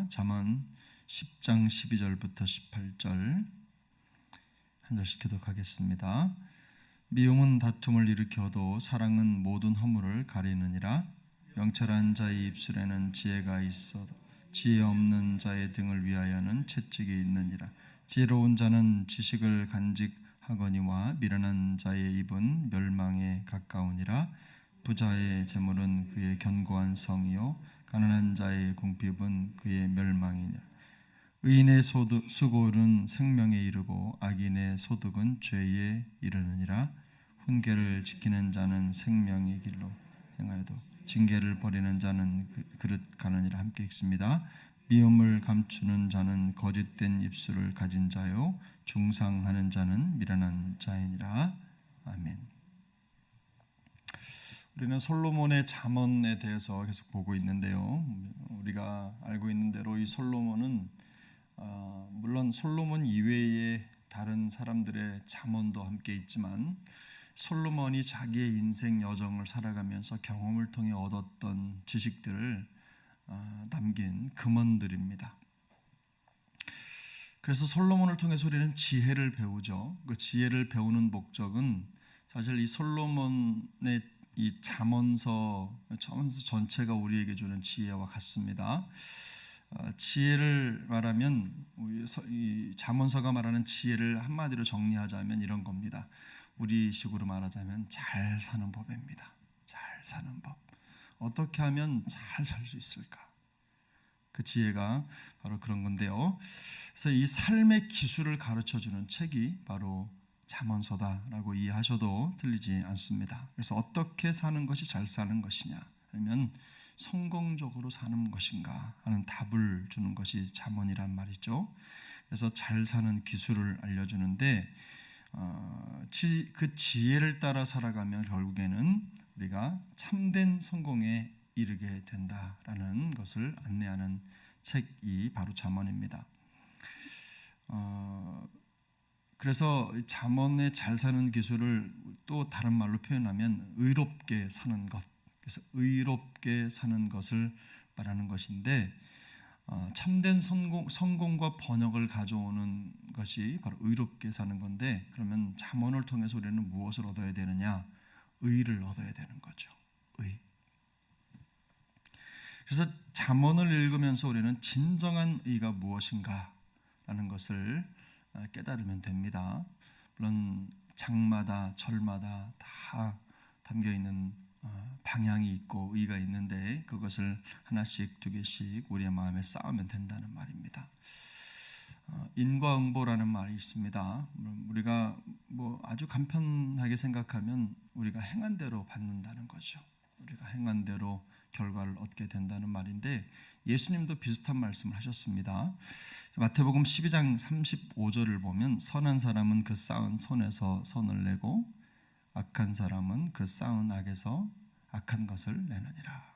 잠언 10장 12절부터 18절 한 절씩 교독하겠습니다. 미움은 다툼을 일으켜도 사랑은 모든 허물을 가리느니라. 명철한 자의 입술에는 지혜가 있어도 지혜 없는 자의 등을 위하여는 채찍이 있느니라. 지혜로운 자는 지식을 간직하거니와 미련한 자의 입은 멸망에 가까우니라. 부자의 재물은 그의 견고한 성이요 가난한 자의 궁핍은 그의 멸망이냐. 의인의 수고는 생명에 이르고 악인의 소득은 죄에 이르느니라. 훈계를 지키는 자는 생명의 길로 행하여도 징계를 버리는 자는 그릇 가느니라. 함께 읽습니다. 미움을 감추는 자는 거짓된 입술을 가진 자요 중상하는 자는 미련한 자이니라. 아멘. 우리는 솔로몬의 잠언에 대해서 계속 보고 있는데요. 우리가 알고 있는 대로 이 솔로몬은 물론 솔로몬 이외의 다른 사람들의 잠언도 함께 있지만 솔로몬이 자기의 인생 여정을 살아가면서 경험을 통해 얻었던 지식들을 남긴 금언들입니다. 그래서 솔로몬을 통해서 우리는 지혜를 배우죠. 그 지혜를 배우는 목적은 사실 이 솔로몬의 이 잠언서 전체가 우리에게 주는 지혜와 같습니다. 지혜를 말하면 이 잠언서가 말하는 지혜를 한마디로 정리하자면 이런 겁니다. 우리식으로 말하자면 잘 사는 법입니다. 잘 사는 법. 어떻게 하면 잘 살 수 있을까? 그 지혜가 바로 그런 건데요. 그래서 이 삶의 기술을 가르쳐주는 책이 바로 잠언서다라고 이해하셔도 틀리지 않습니다. 그래서 어떻게 사는 것이 잘 사는 것이냐, 아니면 성공적으로 사는 것인가 하는 답을 주는 것이 잠언이란 말이죠. 그래서 잘 사는 기술을 알려주는데 그 지혜를 따라 살아가면 결국에는 우리가 참된 성공에 이르게 된다라는 것을 안내하는 책이 바로 잠언입니다. 그래서 잠언의 잘 사는 기술을 또 다른 말로 표현하면 의롭게 사는 것. 그래서 의롭게 사는 것을 말하는 것인데 참된 성공과 번영을 가져오는 것이 바로 의롭게 사는 건데, 그러면 잠언을 통해서 우리는 무엇을 얻어야 되느냐? 의를 얻어야 되는 거죠. 의. 그래서 잠언을 읽으면서 우리는 진정한 의가 무엇인가 라는 것을 깨달으면 됩니다. 물론 장마다 절마다 다 담겨있는 방향이 있고 의가 있는데 그것을 하나씩 두 개씩 우리의 마음에 쌓으면 된다는 말입니다. 인과응보라는 말이 있습니다. 우리가 아주 간편하게 생각하면 우리가 행한 대로 받는다는 거죠. 우리가 행한 대로 결과를 얻게 된다는 말인데 예수님도 비슷한 말씀을 하셨습니다. 마태복음 12장 35절을 보면 선한 사람은 그 쌓은 선에서 선을 내고 악한 사람은 그 쌓은 악에서 악한 것을 내느니라.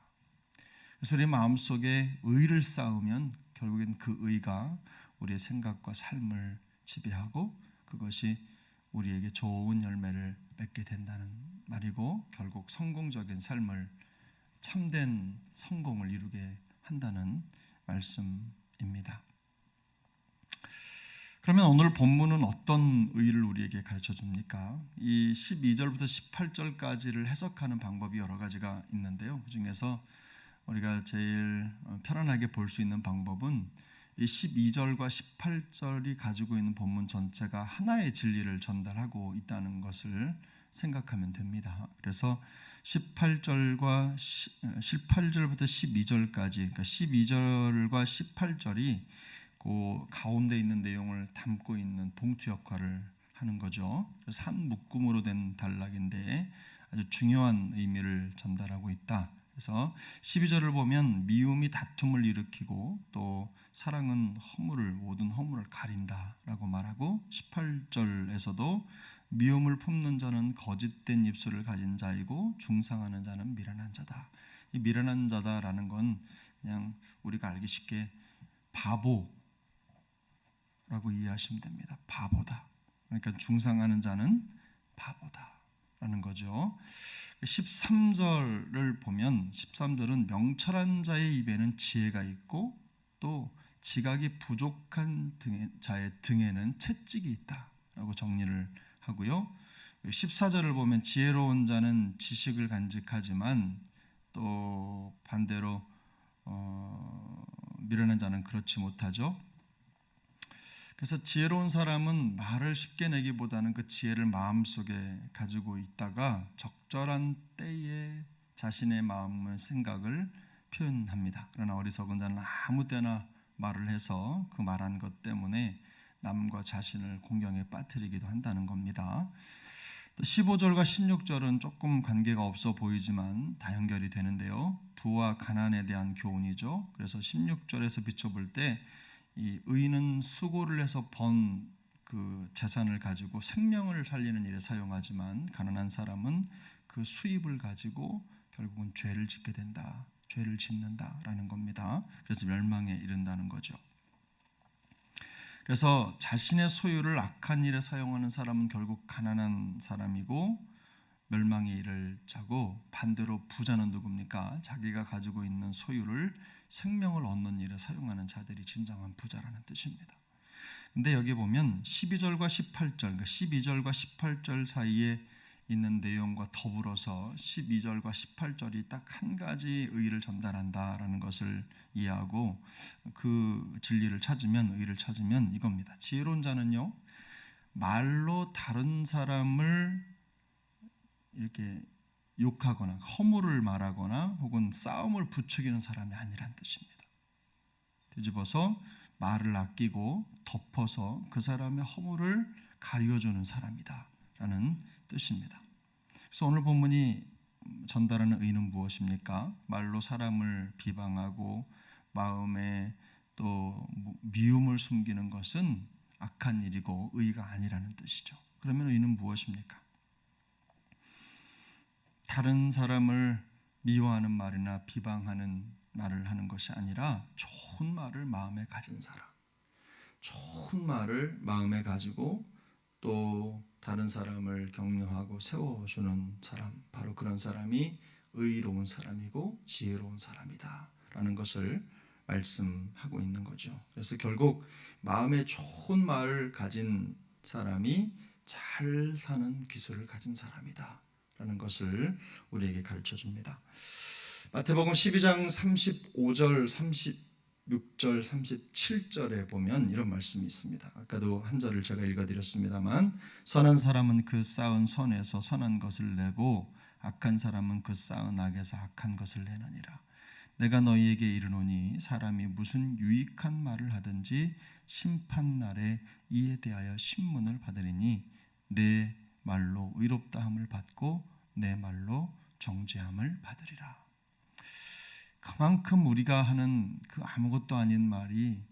그래서 우리 마음속에 의를 쌓으면 결국엔 그 의가 우리의 생각과 삶을 지배하고 그것이 우리에게 좋은 열매를 맺게 된다는 말이고, 결국 성공적인 삶을, 참된 성공을 이루게 한다는 말씀입니다. 그러면 오늘 본문은 어떤 의를 우리에게 가르쳐 줍니까? 이 12절부터 18절까지를 해석하는 방법이 여러 가지가 있는데요. 그중에서 우리가 제일 편안하게 볼 수 있는 방법은 이 12절과 18절이 가지고 있는 본문 전체가 하나의 진리를 전달하고 있다는 것을 생각하면 됩니다. 그래서 18절부터 12절까지, 그러니까 12절과 18절이 그 가운데 있는 내용을 담고 있는 봉투 역할을 하는 거죠. 그래서 한 묶음으로 된 단락인데 아주 중요한 의미를 전달하고 있다. 그래서 12절을 보면 미움이 다툼을 일으키고 또 사랑은 모든 허물을 가린다라고 말하고, 18절에서도 미움을 품는 자는 거짓된 입술을 가진 자이고 중상하는 자는 미련한 자다. 이 미련한 자다라는 건 그냥 우리가 알기 쉽게 바보라고 이해하시면 됩니다. 바보다. 그러니까 중상하는 자는 바보다라는 거죠. 13절을 보면 13절은 명철한 자의 입에는 지혜가 있고 또 지각이 부족한 자의 등에는 채찍이 있다라고 정리를 하고요. 14절을 보면 지혜로운 자는 지식을 간직하지만 또 반대로 미련한 자는 그렇지 못하죠. 그래서 지혜로운 사람은 말을 쉽게 내기보다는 그 지혜를 마음속에 가지고 있다가 적절한 때에 자신의 마음의 생각을 표현합니다. 그러나 어리석은 자는 아무 때나 말을 해서 그 말한 것 때문에 남과 자신을 공경에 빠뜨리기도 한다는 겁니다. 15절과 16절은 조금 관계가 없어 보이지만 다 연결이 되는데요. 부와 가난에 대한 교훈이죠. 그래서 16절에서 비춰볼 때 이 의인은 수고를 해서 번 그 재산을 가지고 생명을 살리는 일에 사용하지만 가난한 사람은 그 수입을 가지고 결국은 죄를 짓게 된다. 죄를 짓는다라는 겁니다. 그래서 멸망에 이른다는 거죠. 그래서 자신의 소유를 악한 일에 사용하는 사람은 결국 가난한 사람이고 멸망에 이를 자고, 반대로 부자는 누굽니까? 자기가 가지고 있는 소유를 생명을 얻는 일에 사용하는 자들이 진정한 부자라는 뜻입니다. 근데 여기 보면 12절과 18절, 그러니까 12절과 18절 사이에 있는 내용과 더불어서 12절과 18절이 딱 한 가지 의의를 전달한다라는 것을 이해하고 그 진리를 찾으면, 의의를 찾으면 이겁니다. 지혜로운 자는요, 말로 다른 사람을 이렇게 욕하거나 허물을 말하거나 혹은 싸움을 부추기는 사람이 아니란 뜻입니다. 뒤집어서 말을 아끼고 덮어서 그 사람의 허물을 가려주는 사람이다 라는 뜻입니다. 그래서 오늘 본문이 전달하는 의는 무엇입니까? 말로 사람을 비방하고 마음에 또 미움을 숨기는 것은 악한 일이고 의가 아니라는 뜻이죠. 그러면 의는 무엇입니까? 다른 사람을 미워하는 말이나 비방하는 말을 하는 것이 아니라 좋은 말을 마음에 가진 사람, 좋은 말을 마음에 가지고 또 다른 사람을 격려하고 세워주는 사람, 바로 그런 사람이 의로운 사람이고 지혜로운 사람이다 라는 것을 말씀하고 있는 거죠. 그래서 결국 마음에 좋은 말을 가진 사람이 잘 사는 기술을 가진 사람이다 라는 것을 우리에게 가르쳐줍니다. 마태복음 12장 35절, 36절, 37절에 보면 이런 말씀이 있습니다. 아까도 한 절을 제가 읽어드렸습니다만, 선한 사람은 그 쌓은 선에서 선한 것을 내고 악한 사람은 그 쌓은 악에서 악한 것을 내느니라. 내가 너희에게 이르노니 사람이 무슨 유익한 말을 하든지 심판날에 이에 대하여 신문을 받으리니 내 말로 의롭다함을 받고 내 말로 정죄함을 받으리라. 그만큼 우리가 하는 그 아무것도 아닌 말이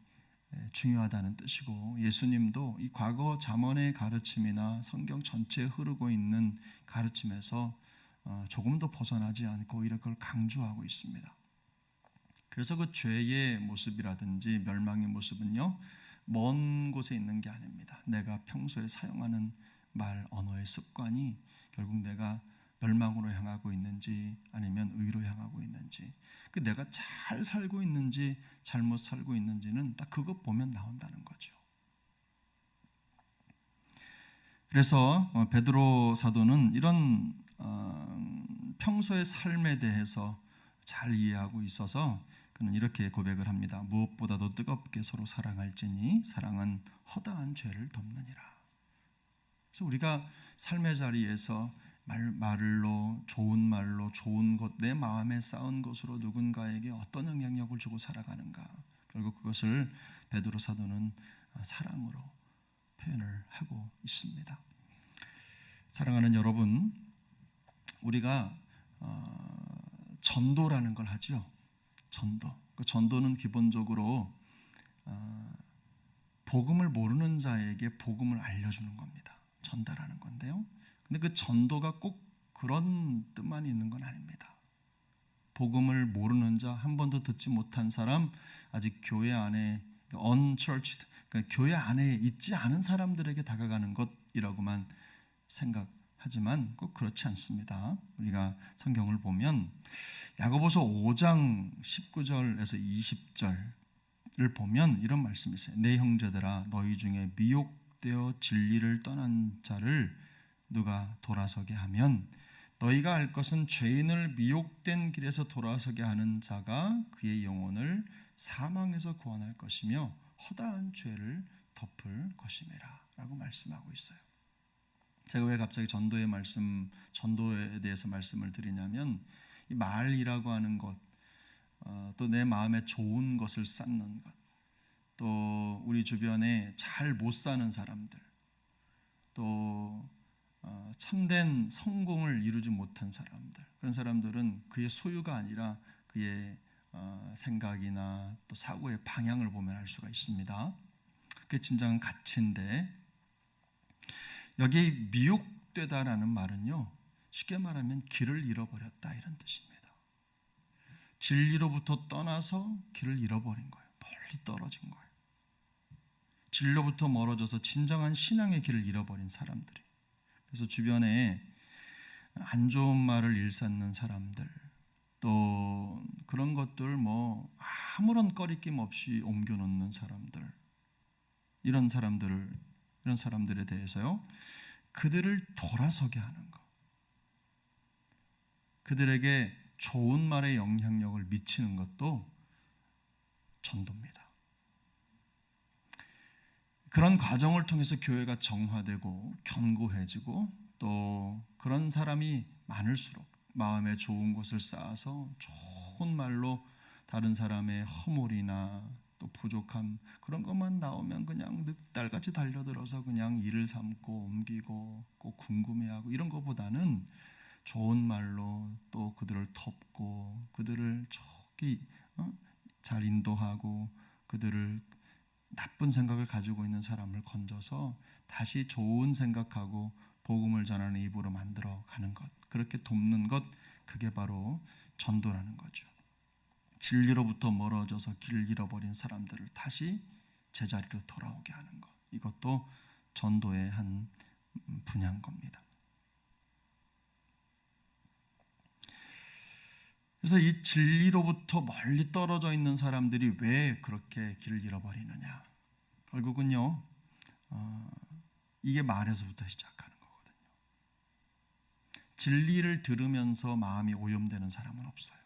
중요하다는 뜻이고, 예수님도 이 과거 잠언의 가르침이나 성경 전체에 흐르고 있는 가르침에서 조금도 벗어나지 않고 오히려 그걸 강조하고 있습니다. 그래서 그 죄의 모습이라든지 멸망의 모습은요, 먼 곳에 있는 게 아닙니다. 내가 평소에 사용하는 말, 언어의 습관이 결국 내가 멸망으로 향하고 있는지 아니면 의로 향하고 있는지, 그 내가 잘 살고 있는지 잘못 살고 있는지는 딱 그것 보면 나온다는 거죠. 그래서 베드로 사도는 이런 평소의 삶에 대해서 잘 이해하고 있어서 그는 이렇게 고백을 합니다. 무엇보다도 뜨겁게 서로 사랑할지니 사랑은 허다한 죄를 덮느니라. 그래서 우리가 삶의 자리에서 말로, 좋은 말로, 좋은 것, 내 마음에 쌓은 것으로 누군가에게 어떤 영향력을 주고 살아가는가, 결국 그것을 베드로 사도는 사랑으로 표현을 하고 있습니다. 사랑하는 여러분, 우리가 전도라는 걸 하죠. 전도. 그 전도는 기본적으로 복음을 모르는 자에게 복음을 알려주는 겁니다. 전달하는 건데요. 근데 그 전도가 꼭 그런 뜻만 있는 건 아닙니다. 복음을 모르는 자, 한 번도 듣지 못한 사람, 아직 교회 안에 unchurched, 그러니까 교회 안에 있지 않은 사람들에게 다가가는 것이라고만 생각하지만 꼭 그렇지 않습니다. 우리가 성경을 보면 야고보서 5장 19절에서 20절 보면 이런 말씀이 있어요. 내 형제들아 너희 중에 미혹되어 진리를 떠난 자를 누가 돌아서게 하면 너희가 알 것은 죄인을 미혹된 길에서 돌아서게 하는 자가 그의 영혼을 사망에서 구원할 것이며 허다한 죄를 덮을 것임이라 라고 말씀하고 있어요. 제가 왜 갑자기 전도에 대해서 말씀을 드리냐면 이 말이라고 하는 것, 또 내 마음에 좋은 것을 쌓는 것, 또 우리 주변에 잘 못 사는 사람들, 또 참된 성공을 이루지 못한 사람들, 그런 사람들은 그의 소유가 아니라 그의 생각이나 또 사고의 방향을 보면 알 수가 있습니다. 그게 진정한 가치인데, 여기 미혹되다라는 말은요, 쉽게 말하면 길을 잃어버렸다 이런 뜻입니다. 진리로부터 떠나서 길을 잃어버린 거예요. 멀리 떨어진 거예요. 진리로부터 멀어져서 진정한 신앙의 길을 잃어버린 사람들이. 그래서 주변에 안 좋은 말을 일삼는 사람들, 또 그런 것들 아무런 꺼리낌 없이 옮겨놓는 사람들, 이런 사람들에 대해서요, 그들을 돌아서게 하는 것, 그들에게 좋은 말의 영향력을 미치는 것도 전도입니다. 그런 과정을 통해서 교회가 정화되고 견고해지고, 또 그런 사람이 많을수록 마음에 좋은 것을 쌓아서 좋은 말로 다른 사람의 허물이나 또 부족함, 그런 것만 나오면 그냥 늑달같이 달려들어서 그냥 일을 삼고 옮기고 꼭 궁금해하고, 이런 것보다는 좋은 말로 또 그들을 덮고 그들을 저기 잘 인도하고, 그들을 나쁜 생각을 가지고 있는 사람을 건져서 다시 좋은 생각하고 복음을 전하는 입으로 만들어 가는 것, 그렇게 돕는 것, 그게 바로 전도라는 거죠. 진리로부터 멀어져서 길을 잃어버린 사람들을 다시 제자리로 돌아오게 하는 것, 이것도 전도의 한 분야인 겁니다. 그래서 이 진리로부터 멀리 떨어져 있는 사람들이 왜 그렇게 길을 잃어버리느냐, 결국은요, 이게 말에서부터 시작하는 거거든요. 진리를 들으면서 마음이 오염되는 사람은 없어요.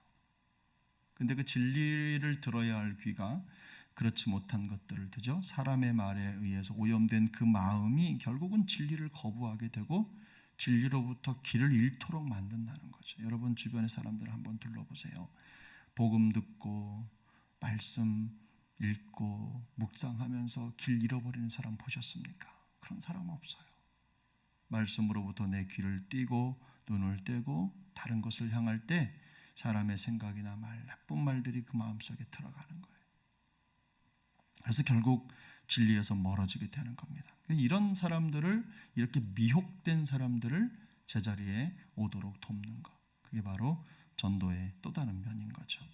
근데 그 진리를 들어야 할 귀가 그렇지 못한 것들을 듣죠. 사람의 말에 의해서 오염된 그 마음이 결국은 진리를 거부하게 되고 진리로부터 길을 잃도록 만든다는 거죠. 여러분 주변의 사람들을 한번 둘러보세요. 복음 듣고 말씀 읽고 묵상하면서 길 잃어버리는 사람 보셨습니까? 그런 사람 없어요. 말씀으로부터 내 귀를 띄고 눈을 떼고 다른 것을 향할 때 사람의 생각이나 나쁜 말들이 그 마음속에 들어가는 거예요. 그래서 결국 진리에서 멀어지게 되는 겁니다. 이런 사람들을, 이렇게 미혹된 사람들을 제자리에 오도록 돕는 것, 그게 바로 전도의 또 다른 면인 거죠.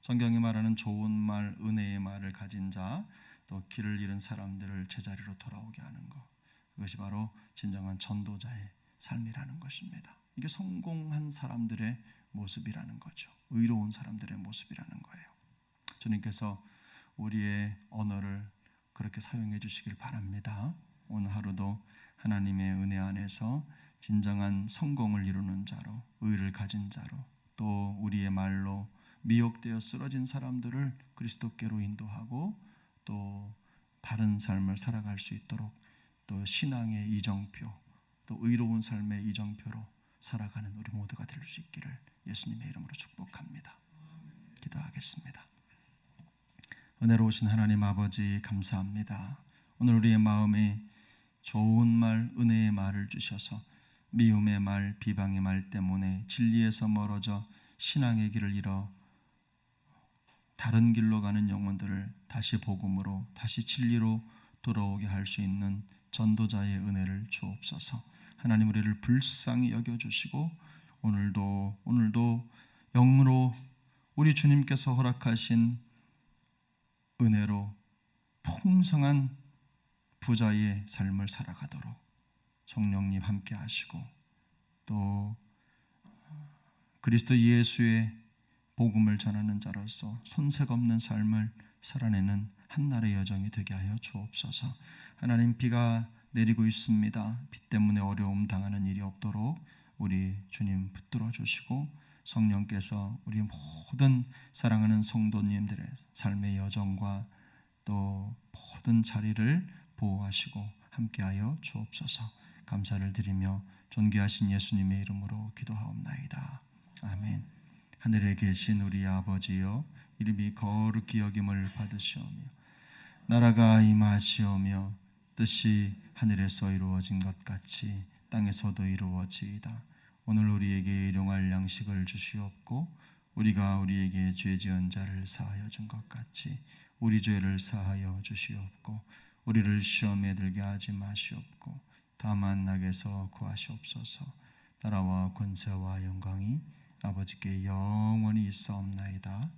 성경이 말하는 좋은 말, 은혜의 말을 가진 자, 또 길을 잃은 사람들을 제자리로 돌아오게 하는 것, 그것이 바로 진정한 전도자의 삶이라는 것입니다. 이게 성공한 사람들의 모습이라는 거죠. 의로운 사람들의 모습이라는 거예요. 주님께서 우리의 언어를 그렇게 사용해 주시길 바랍니다. 오늘 하루도 하나님의 은혜 안에서 진정한 성공을 이루는 자로, 의를 가진 자로, 또 우리의 말로 미혹되어 쓰러진 사람들을 그리스도께로 인도하고 또 바른 삶을 살아갈 수 있도록, 또 신앙의 이정표, 또 의로운 삶의 이정표로 살아가는 우리 모두가 될 수 있기를 예수님의 이름으로 축복합니다. 기도하겠습니다. 은혜로우신 하나님 아버지, 감사합니다. 오늘 우리의 마음에 좋은 말, 은혜의 말을 주셔서 미움의 말, 비방의 말 때문에 진리에서 멀어져 신앙의 길을 잃어 다른 길로 가는 영혼들을 다시 복음으로, 다시 진리로 돌아오게 할 수 있는 전도자의 은혜를 주옵소서. 하나님, 우리를 불쌍히 여겨주시고 오늘도 영으로 우리 주님께서 허락하신 은혜로 풍성한 부자의 삶을 살아가도록 성령님 함께 하시고, 또 그리스도 예수의 복음을 전하는 자로서 손색 없는 삶을 살아내는 한날의 여정이 되게 하여 주옵소서. 하나님, 비가 내리고 있습니다. 비 때문에 어려움 당하는 일이 없도록 우리 주님 붙들어 주시고 성령께서 우리 모든 사랑하는 성도님들의 삶의 여정과 또 모든 자리를 보호하시고 함께하여 주옵소서. 감사를 드리며 존귀하신 예수님의 이름으로 기도하옵나이다. 아멘. 하늘에 계신 우리 아버지여, 이름이 거룩히 여김을 받으시오며 나라가 임하시오며 뜻이 하늘에서 이루어진 것 같이 땅에서도 이루어지이다. 오늘 우리에게 일용할 양식을 주시옵고 우리가 우리에게 죄 지은 자를 사하여 준 것 같이 우리 죄를 사하여 주시옵고 우리를 시험에 들게 하지 마시옵고 다만 악에서 구하시옵소서. 나라와 권세와 영광이 아버지께 영원히 있사옵나이다.